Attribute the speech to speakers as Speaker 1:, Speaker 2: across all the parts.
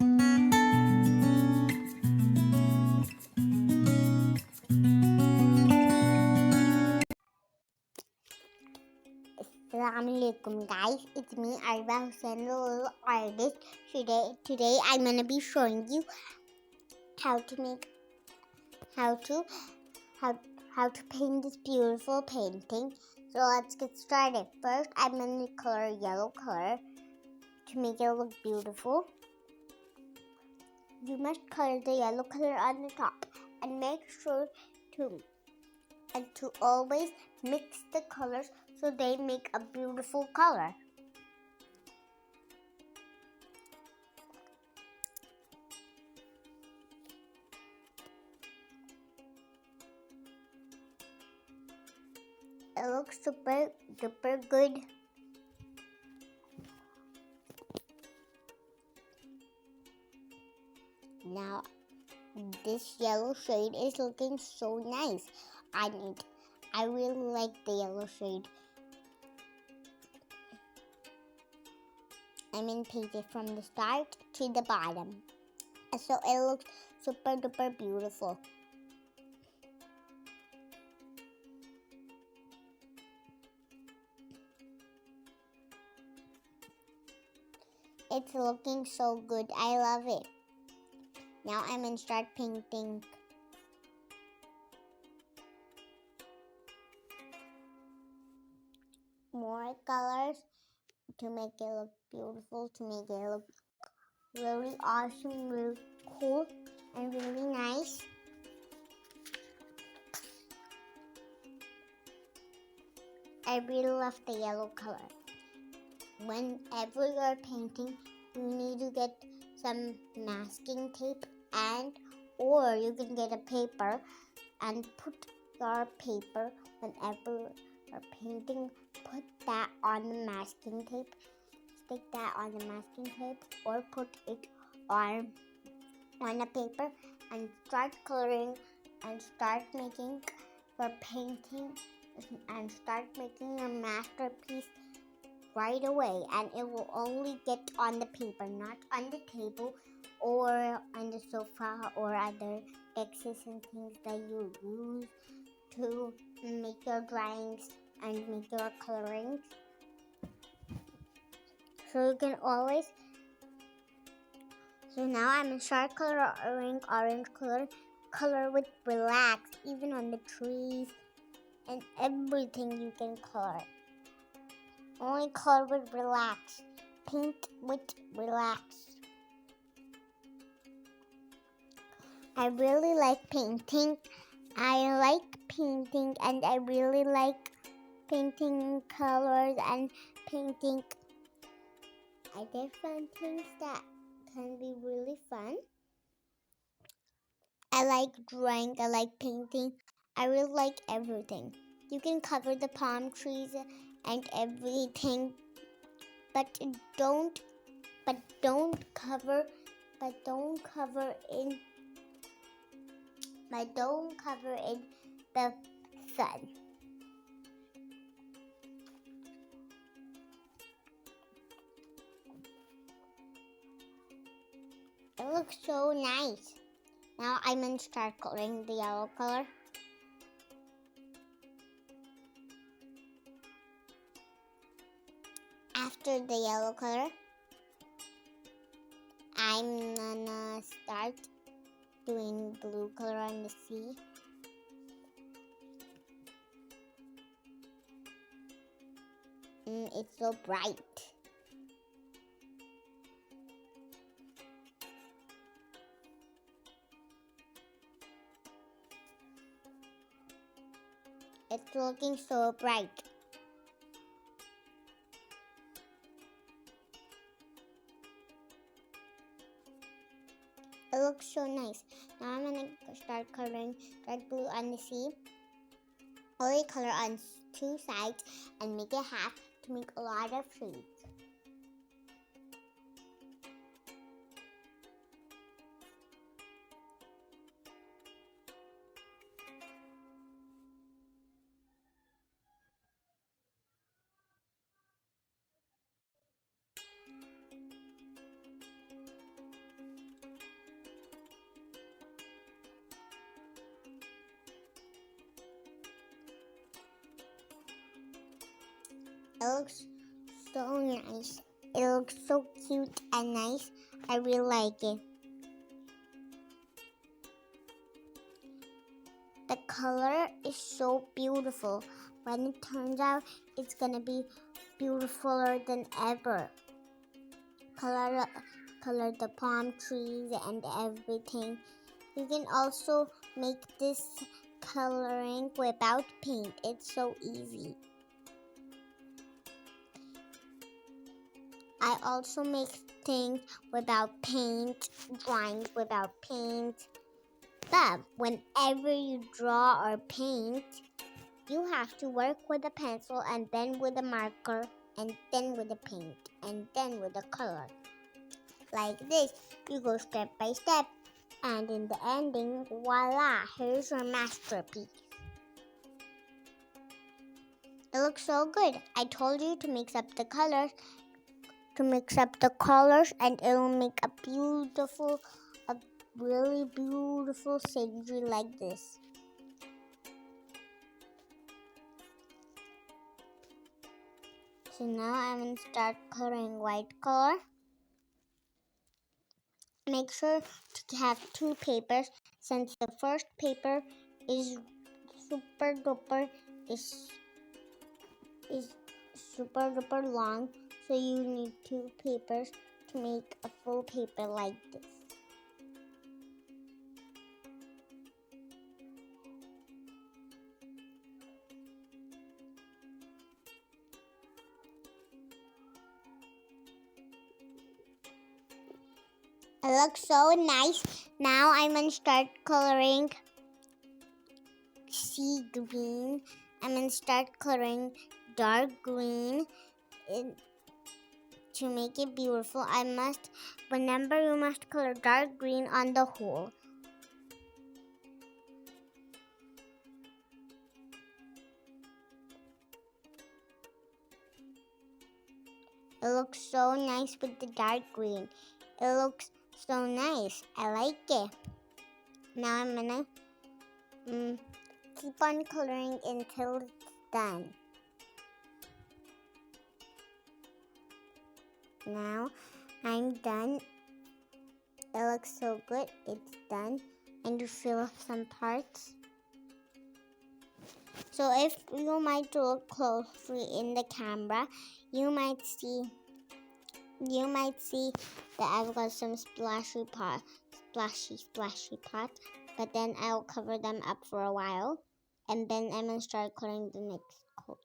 Speaker 1: Assalamualaikum guys, it's me Arba Hussain, the little artist. Today I'm gonna be showing you how to how to paint this beautiful painting. So let's get started. First, I'm gonna color yellow color to make it look beautiful. You must color the yellow color on the top and make sure to always mix the colors so they make a beautiful color. It looks super duper good. Now this yellow shade is looking so nice. I really like the yellow shade. I'm gonna paint it from the start to the bottom, so it looks super duper beautiful. It's looking so good. I love it. Now I'm gonna start painting. More colors to make it look beautiful, to make it look really awesome, really cool, and really nice. I really love the yellow color. Whenever you're painting, you need to get some masking tape or you can get a paper and put your paper whenever you're painting, put that on the masking tape, stick that on the masking tape, or put it on a paper and start coloring and start making your painting and start making your masterpiece right away, and it will only get on the paper, not on the table or on the sofa or other X's and things that you use to make your drawings and make your colorings. So now I'm gonna start coloring orange color with relax, even on the trees and everything you can color. Only color with relax. Paint with relax. I really like painting. I like painting and I really like painting colors and painting different things that can be really fun. I like drawing, I like painting. I really like everything. You can cover the palm trees and everything, but don't cover in the sun. It looks so nice. Now I'm gonna start coloring the yellow color. After the yellow color, I'm gonna start doing blue color on the sea. It's so bright. It's looking so bright. It looks so nice. Now I'm gonna start coloring dark blue on the sea. Only color on two sides and make it half to make a lot of shades. It looks so nice. It looks so cute and nice. I really like it. The color is so beautiful. When it turns out, it's gonna be beautifuler than ever. Color the palm trees and everything. You can also make this coloring without paint. It's so easy. I also make things without paint, drawings without paint. But whenever you draw or paint, you have to work with a pencil and then with a marker and then with a paint and then with a color. Like this, you go step by step, and in the ending, voila, here's your masterpiece. It looks so good. I told you to mix up the colors, and it'll make a really beautiful scenery like this. So now I'm going to start coloring white color. Make sure to have two papers, since the first paper is super duper long, so you need two papers to make a full paper like this. It looks so nice. Now I'm going to start coloring sea green. I'm going to start coloring dark green to make it beautiful. Remember, you must color dark green on the hole. It looks so nice with the dark green. It looks so nice. I like it. Now I'm gonna keep on coloring until it's done. Now I'm done. It looks so good. It's done. And you fill some parts. So if you might look closely in the camera, you might see that I've got some splashy pots, but then I'll cover them up for a while, and then I'm gonna start coloring the next coat.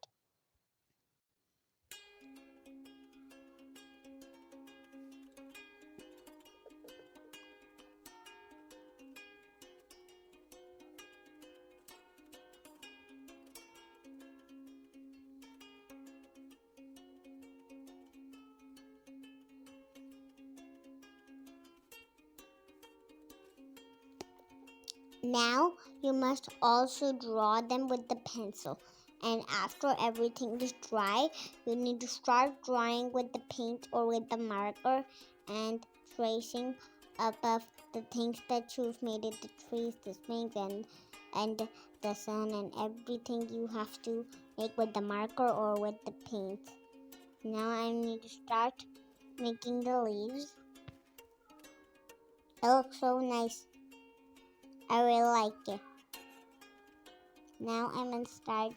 Speaker 1: Now you must also draw them with the pencil. And after everything is dry, you need to start drawing with the paint or with the marker and tracing above the things that you've made it, the trees, the swings, and the sun, and everything you have to make with the marker or with the paint. Now I need to start making the leaves. It looks so nice. I really like it. Now I'm gonna start.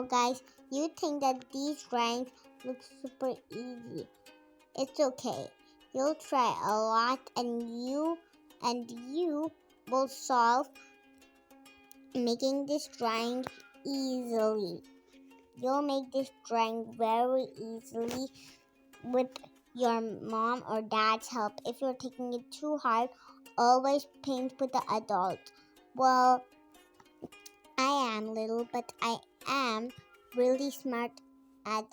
Speaker 1: Guys, you think that these drawings look super easy. It's okay. You'll try a lot, and you will solve making this drawing easily. You'll make this drawing very easily with your mom or dad's help. If you're taking it too hard, always paint with the adult. Well, I am little, but I am really smart at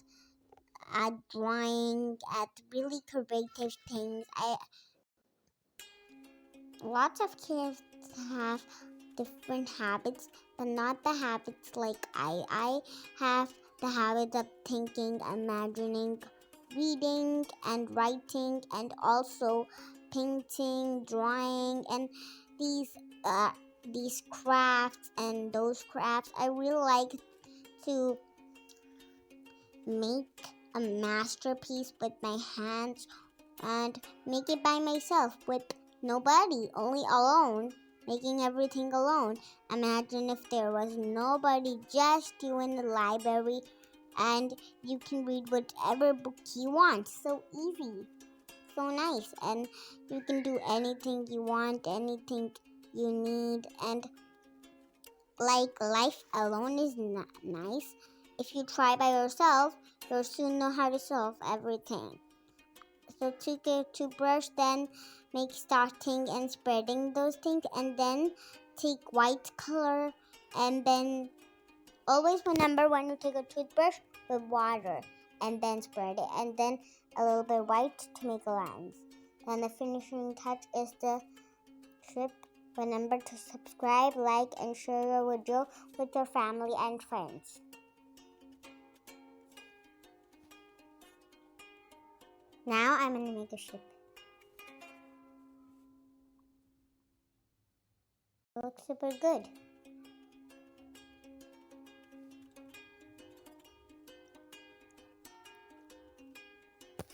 Speaker 1: drawing, at really creative things. Lots of kids have different habits, but not the habits like I. I have the habit of thinking, imagining, reading, and writing, and also painting, drawing, and these crafts and those crafts. I really like to make a masterpiece with my hands and make it by myself with nobody, only alone, making everything alone. Imagine if there was nobody, just you in the library, and you can read whatever book you want. So easy, so nice, and you can do anything you want, anything you need, and like life alone is not nice. If you try by yourself, you'll soon know how to solve everything. So take a toothbrush, then make starting and spreading those things, and then take white color, and then always remember when you take a toothbrush with water, and then spread it, and then a little bit white to make a lens. Then the finishing touch is the trip. Remember to subscribe, like, and share your video with your family and friends. Now I'm going to make a ship. It looks super good.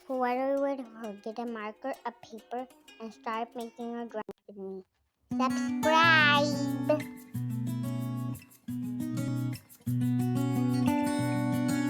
Speaker 1: So what are you waiting for? Get a marker, a paper, and start making your drawings with me. Subscribe!